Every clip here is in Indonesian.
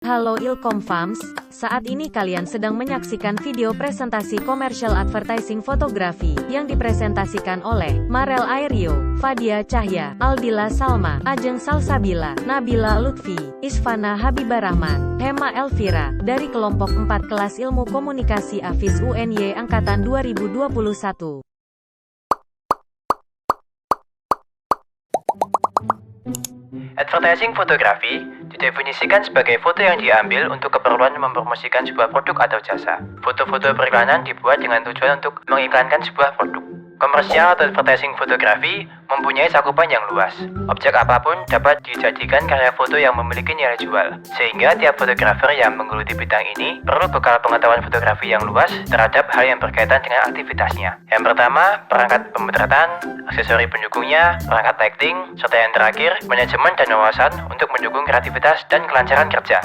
Halo Ilkom Fams, saat ini kalian sedang menyaksikan video presentasi Commercial Advertising Fotografi yang dipresentasikan oleh Marel Airio, Fadia Cahya, Aldila Salma, Ajeng Salsabila, Nabila Lutfi, Isfana Habibah Rahman, Hema Elvira, dari kelompok 4 kelas Ilmu Komunikasi AFIS UNY Angkatan 2021. Advertising fotografi didefinisikan sebagai foto yang diambil untuk keperluan mempromosikan sebuah produk atau jasa. Foto-foto periklanan dibuat dengan tujuan untuk mengiklankan sebuah produk. Komersial atau advertising fotografi mempunyai cakupan yang luas. Objek apapun dapat dijadikan karya foto yang memiliki nilai jual, sehingga tiap fotografer yang menggeluti bidang ini perlu bekal pengetahuan fotografi yang luas terhadap hal yang berkaitan dengan aktivitasnya. Yang pertama, perangkat pemotretan, aksesori pendukungnya, perangkat lighting, serta yang terakhir, manajemen dan wawasan untuk mendukung kreativitas dan kelancaran kerja.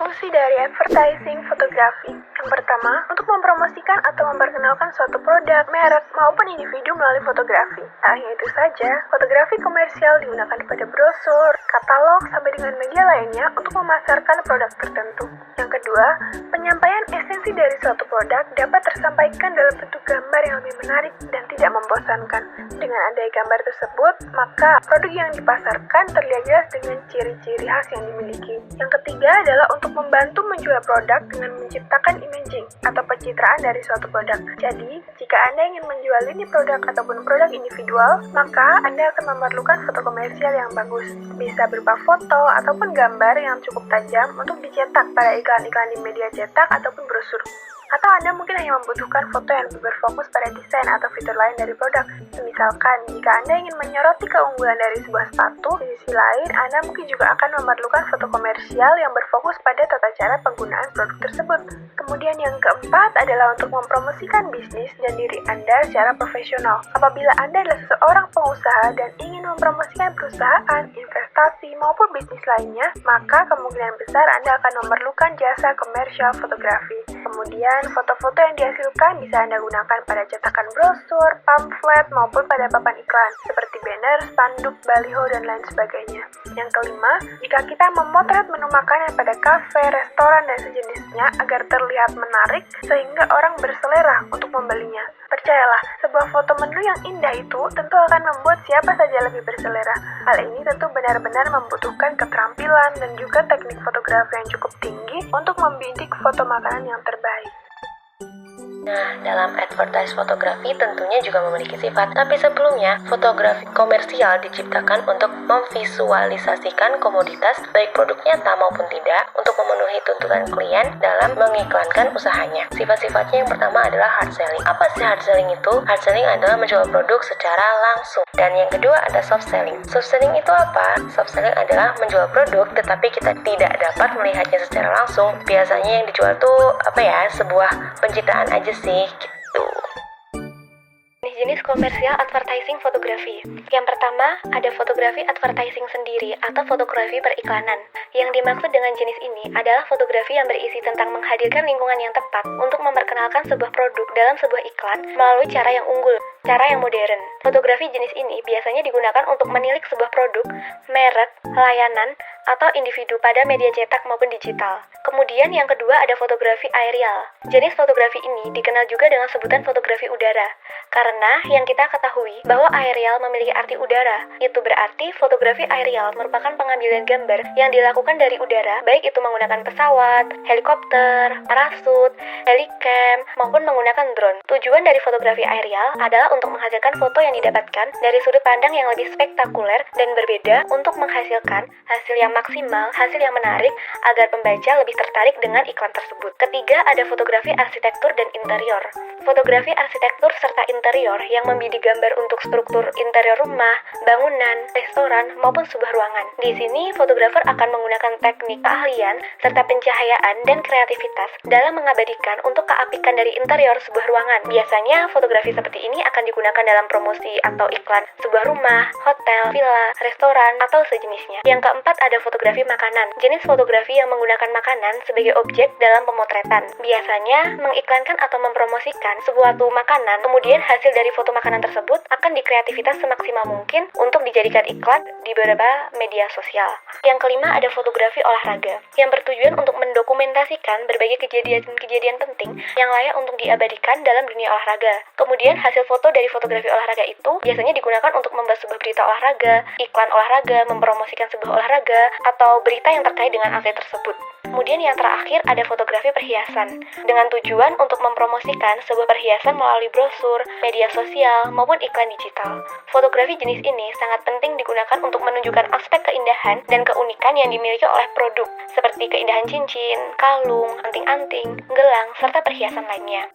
Fungsi dari advertising fotografi. Yang pertama, untuk mempromosikan atau memperkenalkan suatu produk, merek, maupun individu melalui fotografi. Tak hanya itu saja, fotografi komersial digunakan pada brosur, katalog, sampai dengan media lainnya untuk memasarkan produk tertentu. Yang kedua, penyampaian esensi dari suatu produk dapat tersampaikan dalam bentuk gambar yang lebih menarik dan tidak membosankan. Dengan adanya gambar tersebut, maka produk yang dipasarkan terlihat jelas dengan ciri-ciri khas yang dimiliki. Yang ketiga adalah untuk membantu menjual produk dengan menciptakan imaging atau pencitraan dari suatu produk. Jadi, jika Anda ingin menjual ini produk ataupun produk individual, maka Anda akan memerlukan foto komersial yang bagus. Bisa berupa foto ataupun gambar yang cukup tajam untuk dicetak pada iklan-iklan di media cetak ataupun brosur. Atau Anda mungkin hanya membutuhkan foto yang lebih berfokus pada desain atau fitur lain dari produk. Misalkan, jika Anda ingin menyoroti keunggulan dari sebuah sepatu, di sisi lain, Anda mungkin juga akan memerlukan foto komersial yang berfokus pada tata cara penggunaan produk tersebut. Kemudian yang keempat adalah untuk mempromosikan bisnis dan diri Anda secara profesional. Apabila Anda adalah seorang pengusaha dan ingin mempromosikan perusahaan, investasi, maupun bisnis lainnya, maka kemungkinan besar Anda akan memerlukan jasa komersial fotografi. Kemudian, foto-foto yang dihasilkan bisa Anda gunakan pada cetakan brosur, pamflet, maupun pada papan iklan, seperti banner, spanduk, baliho, dan lain sebagainya. Yang kelima, jika kita memotret menu makanan pada kafe, restoran, dan sejenisnya agar terlihat menarik, sehingga orang berselera untuk membelinya. Percayalah, sebuah foto menu yang indah itu tentu akan membuat siapa saja lebih berselera. Hal ini tentu benar-benar membutuhkan keterampilan dan juga teknik fotografi yang cukup tinggi untuk membidik foto makanan yang terbaik. Nah, dalam advertise fotografi tentunya juga memiliki sifat. Tapi sebelumnya, fotografi komersial diciptakan untuk memvisualisasikan komoditas, baik produk nyata maupun tidak, untuk memenuhi tuntutan klien dalam mengiklankan usahanya. Sifat-sifatnya yang pertama adalah hard selling. Apa sih hard selling itu? Hard selling adalah menjual produk secara langsung. Dan yang kedua ada soft selling. Soft selling itu apa? Soft selling adalah menjual produk tetapi kita tidak dapat melihatnya secara langsung. Biasanya yang dijual tuh sebuah pencitraan aja sih gitu. Jenis komersial advertising fotografi. Yang pertama, ada fotografi advertising sendiri atau fotografi periklanan. Yang dimaksud dengan jenis ini adalah fotografi yang berisi tentang menghadirkan lingkungan yang tepat untuk memperkenalkan sebuah produk dalam sebuah iklan melalui cara yang unggul, cara yang modern. Fotografi jenis ini biasanya digunakan untuk menilik sebuah produk, merek, layanan, atau individu pada media cetak maupun digital. Kemudian yang kedua ada fotografi aerial. Jenis fotografi ini dikenal juga dengan sebutan fotografi udara. Karena yang kita ketahui bahwa aerial memiliki arti udara. Itu berarti fotografi aerial merupakan pengambilan gambar yang dilakukan dari udara, baik itu menggunakan pesawat, helikopter, parasut, helicam, maupun menggunakan drone. Tujuan dari fotografi aerial adalah untuk menghasilkan foto yang didapatkan dari sudut pandang yang lebih spektakuler dan berbeda untuk menghasilkan hasil yang maksimal, hasil yang menarik agar pembaca lebih tertarik dengan iklan tersebut. Ketiga, ada fotografi arsitektur dan interior. Fotografi arsitektur serta interior yang membidik gambar untuk struktur interior rumah, bangunan, restoran, maupun sebuah ruangan. Di sini, fotografer akan menggunakan teknik keahlian serta pencahayaan dan kreativitas dalam mengabadikan untuk keapikan dari interior sebuah ruangan. Biasanya, fotografi seperti ini akan digunakan dalam promosi atau iklan sebuah rumah, hotel, villa, restoran, atau sejenisnya. Yang keempat, ada fotografi makanan. Jenis fotografi yang menggunakan makanan sebagai objek dalam pemotretan. Biasanya, mengiklankan atau mempromosikan sebuah makanan, kemudian hasil dari dari foto makanan tersebut akan dikreativitas semaksimal mungkin untuk dijadikan iklan di beberapa media sosial. Yang kelima ada fotografi olahraga, yang bertujuan untuk mendokumentasikan berbagai kejadian-kejadian penting yang layak untuk diabadikan dalam dunia olahraga. Kemudian hasil foto dari fotografi olahraga itu biasanya digunakan untuk membuat sebuah berita olahraga, iklan olahraga, mempromosikan sebuah olahraga, atau berita yang terkait dengan atlet tersebut. Kemudian yang terakhir ada fotografi perhiasan, dengan tujuan untuk mempromosikan sebuah perhiasan melalui brosur, media sosial, maupun iklan digital. Fotografi jenis ini sangat penting digunakan untuk menunjukkan aspek keindahan dan keunikan yang dimiliki oleh produk, seperti keindahan cincin, kalung, anting-anting, gelang, serta perhiasan lainnya.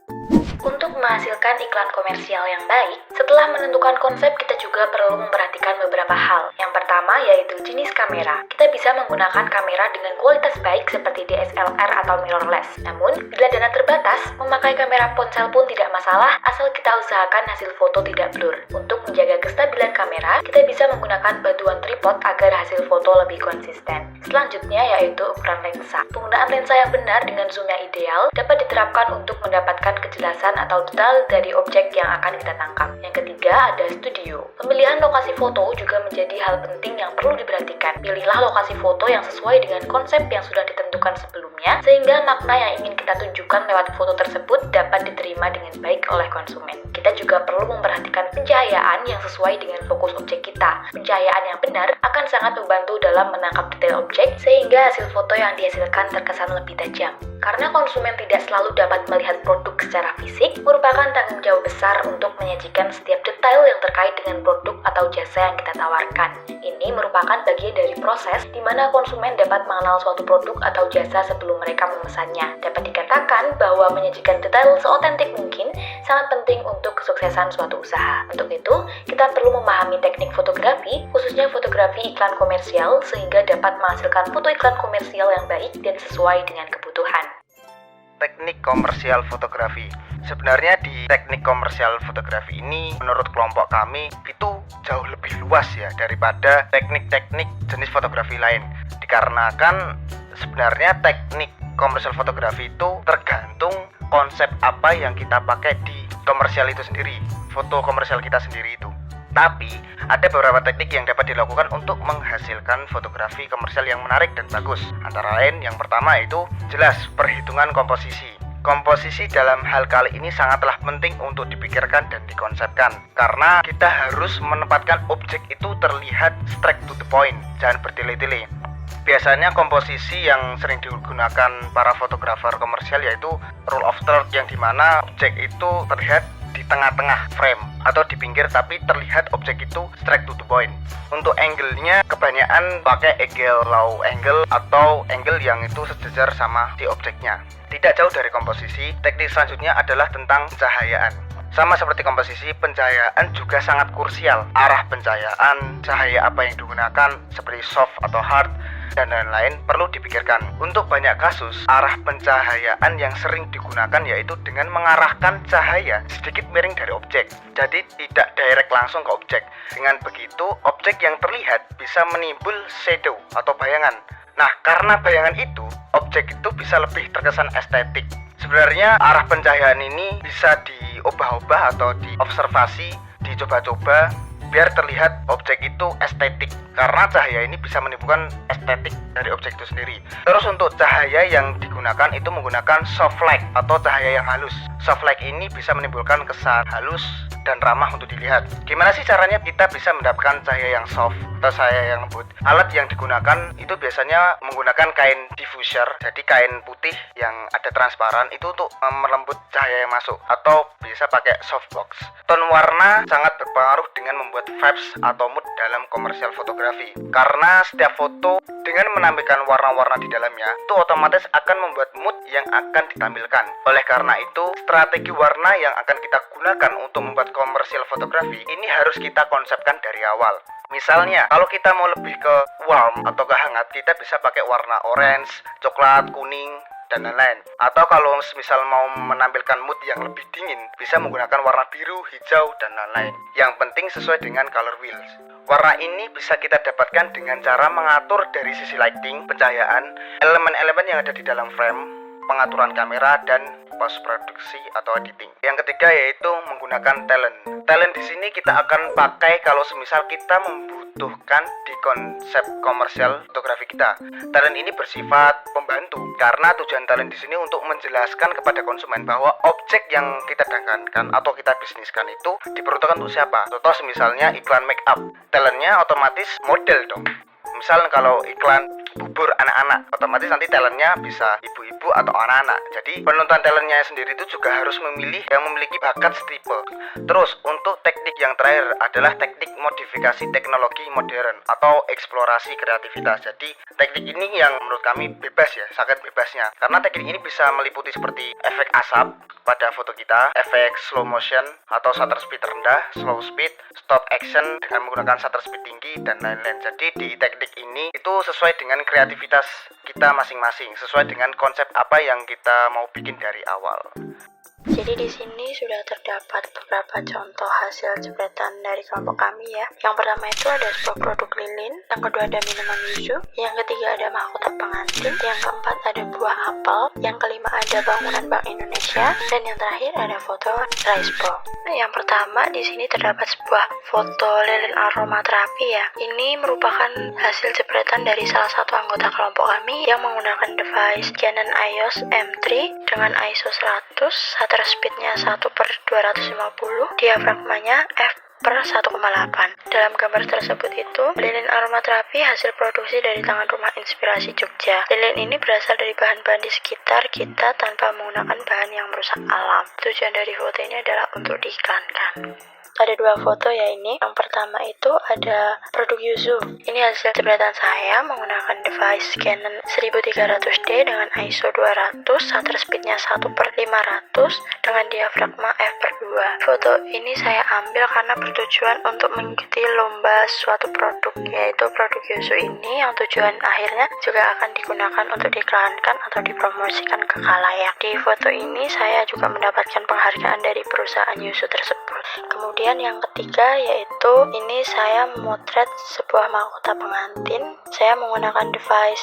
Untuk menghasilkan iklan komersial yang baik, setelah menentukan konsep kita juga perlu memperhatikan beberapa hal. Yang pertama yaitu jenis kamera. Kita bisa menggunakan kamera dengan kualitas baik seperti DSLR atau mirrorless. Namun, bila dana terbatas, memakai kamera ponsel pun tidak masalah asal kita usahakan hasil foto tidak blur. Untuk menjaga kestabilan kamera, kita bisa menggunakan bantuan tripod agar hasil foto lebih konsisten. Selanjutnya yaitu ukuran lensa. Penggunaan lensa yang benar dengan zoom yang ideal dapat diterapkan untuk mendapatkan kejelasan atau detail dari objek yang akan kita tangkap. Yang ketiga ada studio. Pemilihan lokasi foto juga menjadi hal penting yang perlu diperhatikan. Pilihlah lokasi foto yang sesuai dengan konsep yang sudah ditentukan sebelumnya, sehingga makna yang ingin kita tunjukkan lewat foto tersebut dapat diterima dengan baik oleh konsumen. Kita juga perlu memperhatikan pencahayaan yang sesuai dengan fokus objek kita. Pencahayaan yang benar akan sangat membantu dalam menangkap detail objek, sehingga hasil foto yang dihasilkan terkesan lebih tajam. Karena konsumen tidak selalu dapat melihat produk secara fisik, merupakan tanggung jawab besar untuk menyajikan setiap detail yang terkait dengan produk atau jasa yang kita tawarkan. Ini merupakan bagian dari proses di mana konsumen dapat mengenal suatu produk atau jasa sebelum mereka memesannya. Dapat dikatakan bahwa menyajikan detail seotentik mungkin sangat penting untuk kesuksesan suatu usaha. Untuk itu, kita perlu memahami teknik fotografi, khususnya fotografi iklan komersial, sehingga dapat menghasilkan foto iklan komersial yang baik dan sesuai dengan kebutuhan. Teknik komersial fotografi. Sebenarnya di teknik komersial fotografi ini menurut kelompok kami itu jauh lebih luas ya daripada teknik-teknik jenis fotografi lain. Dikarenakan sebenarnya teknik komersial fotografi itu tergantung konsep apa yang kita pakai di komersial itu sendiri, foto komersial kita sendiri itu. Tapi ada beberapa teknik yang dapat dilakukan untuk menghasilkan fotografi komersial yang menarik dan bagus. Antara lain yang pertama itu jelas perhitungan komposisi. Komposisi dalam hal kali ini sangatlah penting untuk dipikirkan dan dikonsepkan. Karena kita harus menempatkan objek itu terlihat straight to the point, jangan bertele-tele. Biasanya komposisi yang sering digunakan para fotografer komersial yaitu rule of third, yang dimana objek itu terlihat di tengah-tengah frame atau di pinggir tapi terlihat objek itu straight to the point. Untuk angle-nya kebanyakan pakai angle low angle atau angle yang itu sejajar sama si objeknya. Tidak jauh dari komposisi, teknik selanjutnya adalah tentang pencahayaan. Sama seperti komposisi, pencahayaan juga sangat krusial. Arah pencahayaan, cahaya apa yang digunakan seperti soft atau hard, dan lain-lain perlu dipikirkan. Untuk banyak kasus, arah pencahayaan yang sering digunakan yaitu dengan mengarahkan cahaya sedikit miring dari objek. Jadi tidak direct langsung ke objek. Dengan begitu, objek yang terlihat bisa menimbul shadow atau bayangan. Nah, karena bayangan itu, objek itu bisa lebih terkesan estetik. Sebenarnya arah pencahayaan ini bisa diubah-ubah atau diobservasi, dicoba-coba biar terlihat objek itu estetik, karena cahaya ini bisa menimbulkan estetik dari objek itu sendiri. Terus untuk cahaya yang digunakan itu menggunakan soft light atau cahaya yang halus. Soft light ini bisa menimbulkan kesan halus dan ramah untuk dilihat. Gimana sih caranya kita bisa mendapatkan cahaya yang soft atau cahaya yang lembut? Alat yang digunakan itu biasanya menggunakan kain diffuser, jadi kain putih yang ada transparan itu untuk melembut cahaya yang masuk, atau bisa pakai softbox. Tone warna sangat berpengaruh dengan membuat vibes atau mood dalam komersial fotografi. Karena setiap foto dengan menampilkan warna-warna di dalamnya, itu otomatis akan membuat mood yang akan ditampilkan. Oleh karena itu, strategi warna yang akan kita gunakan untuk membuat komersial fotografi ini harus kita konsepkan dari awal. Misalnya, kalau kita mau lebih ke warm atau ke hangat, kita bisa pakai warna orange, coklat, kuning, dan lain-lain. Atau kalau misal mau menampilkan mood yang lebih dingin, bisa menggunakan warna biru, hijau, dan lain-lain. Yang penting sesuai dengan color wheels. Warna ini bisa kita dapatkan dengan cara mengatur dari sisi lighting, pencahayaan, elemen-elemen yang ada di dalam frame, pengaturan kamera, dan post produksi atau editing. Yang ketiga yaitu menggunakan talent. Talent di sini kita akan pakai kalau semisal kita membutuhkan di konsep komersial fotografi kita. Talent ini bersifat pembantu karena tujuan talent di sini untuk menjelaskan kepada konsumen bahwa objek yang kita dagangkan atau kita bisniskan itu diperuntukkan untuk siapa. Contoh misalnya iklan make up, talentnya otomatis model dong. Misal kalau iklan bubur anak-anak, otomatis nanti talentnya bisa ibu-ibu atau anak-anak. Jadi penonton talentnya sendiri itu juga harus memilih yang memiliki bakat setipe. Terus untuk teknik yang terakhir adalah teknik modifikasi teknologi modern atau eksplorasi kreativitas. Jadi teknik ini yang menurut kami bebas ya, sangat bebasnya. Karena teknik ini bisa meliputi seperti efek asap pada foto kita, efek slow motion atau shutter speed rendah, slow speed, stop action dengan menggunakan shutter speed tinggi dan lain-lain. Jadi di teknik ini itu sesuai dengan kreativitas kita masing-masing, sesuai dengan konsep apa yang kita mau bikin dari awal. Jadi di sini sudah terdapat beberapa contoh hasil jepretan dari kelompok kami ya. Yang pertama itu ada sebuah produk lilin, yang kedua ada minuman yuzu, yang ketiga ada mahkota pengantin, yang keempat ada buah apel, yang kelima ada bangunan Bank Indonesia, dan yang terakhir ada foto rice bowl. Yang pertama di sini terdapat sebuah foto lilin aromaterapi ya. Ini merupakan hasil jepretan dari salah satu anggota kelompok kami yang menggunakan device Canon EOS M3 dengan ISO 100, shutter speednya 1/250, diafragmanya f/1,8. Dalam gambar tersebut itu, lilin aromaterapi hasil produksi dari tangan rumah Inspirasi Jogja. Lilin ini berasal dari bahan-bahan di sekitar kita tanpa menggunakan bahan yang merusak alam. Tujuan dari foto ini adalah untuk diiklankan. Ada dua foto ya ini. Yang pertama itu ada produk yuzu. Ini hasil jepretan saya menggunakan device Canon 1300D dengan ISO 200, shutter speednya 1/500 dengan diafragma f/2. Foto ini saya ambil karena bertujuan untuk mengikuti lomba suatu produk, yaitu produk yuzu ini yang tujuan akhirnya juga akan digunakan untuk diiklankan atau dipromosikan ke khalayak. Di foto ini saya juga mendapatkan penghargaan dari perusahaan yuzu tersebut. Kemudian yang ketiga yaitu ini saya memotret sebuah mahkota pengantin. Saya menggunakan device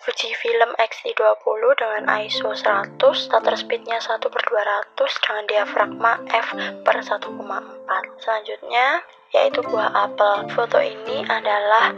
Fujifilm X-T20 dengan ISO 100, shutter speednya 1/200 dengan diafragma f/1,4. Selanjutnya yaitu buah apel. Foto ini adalah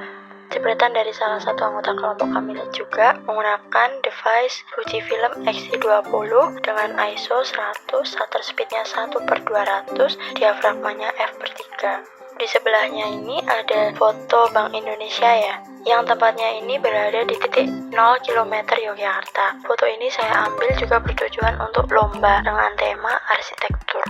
jepretan dari salah satu anggota kelompok kami juga menggunakan device Fujifilm X-T20 dengan ISO 100, shutter speednya 1/200, diafragmanya f/3. Di sebelahnya ini ada foto Bank Indonesia ya, yang tempatnya ini berada di titik 0 km Yogyakarta. Foto ini saya ambil juga bertujuan untuk lomba dengan tema arsitektur.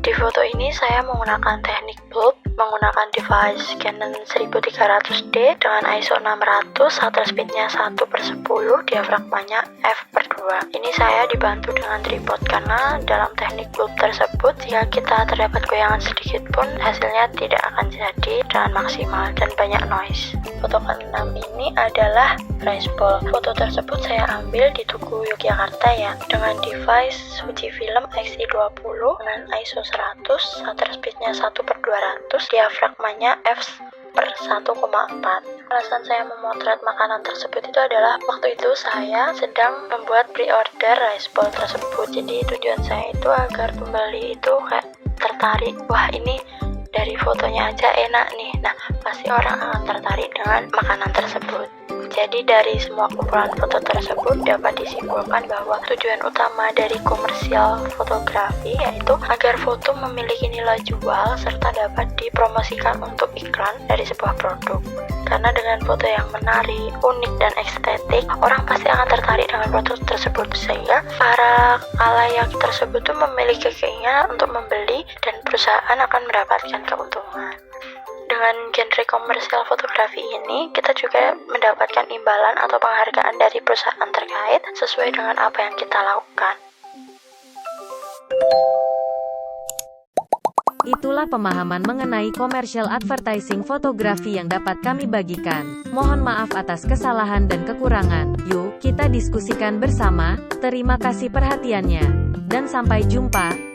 Di foto ini saya menggunakan teknik bulb, menggunakan device Canon 1300D dengan ISO 600, shutter speednya 1/10, diafragmanya f/2. Ini saya dibantu dengan tripod karena dalam teknik bulb tersebut jika kita terdapat goyangan sedikit pun hasilnya tidak akan jadi dengan maksimal dan banyak noise. Foto ke-6 ini adalah rice bowl. Foto tersebut saya ambil di Tugu Yogyakarta ya, dengan device Fujifilm X-T20 dengan ISO 100, shutter speednya 1/200, diafragmanya f/1,4. Alasan saya memotret makanan tersebut itu adalah waktu itu saya sedang membuat pre-order rice bowl tersebut. Jadi tujuan saya itu agar pembeli itu kayak tertarik, wah ini dari fotonya aja enak nih. Nah, pasti orang akan tertarik dengan makanan tersebut. Jadi dari semua kumpulan foto tersebut dapat disimpulkan bahwa tujuan utama dari komersial fotografi yaitu agar foto memiliki nilai jual serta dapat dipromosikan untuk iklan dari sebuah produk. Karena dengan foto yang menarik, unik, dan estetik, orang pasti akan tertarik dengan produk tersebut sehingga para khalayak tersebut tuh memiliki keinginan untuk membeli dan perusahaan akan mendapatkan keuntungan. Dengan genre komersial fotografi ini, kita juga mendapatkan imbalan atau penghargaan dari perusahaan terkait sesuai dengan apa yang kita lakukan. Itulah pemahaman mengenai commercial advertising fotografi yang dapat kami bagikan. Mohon maaf atas kesalahan dan kekurangan. Yuk, kita diskusikan bersama. Terima kasih perhatiannya. Dan sampai jumpa.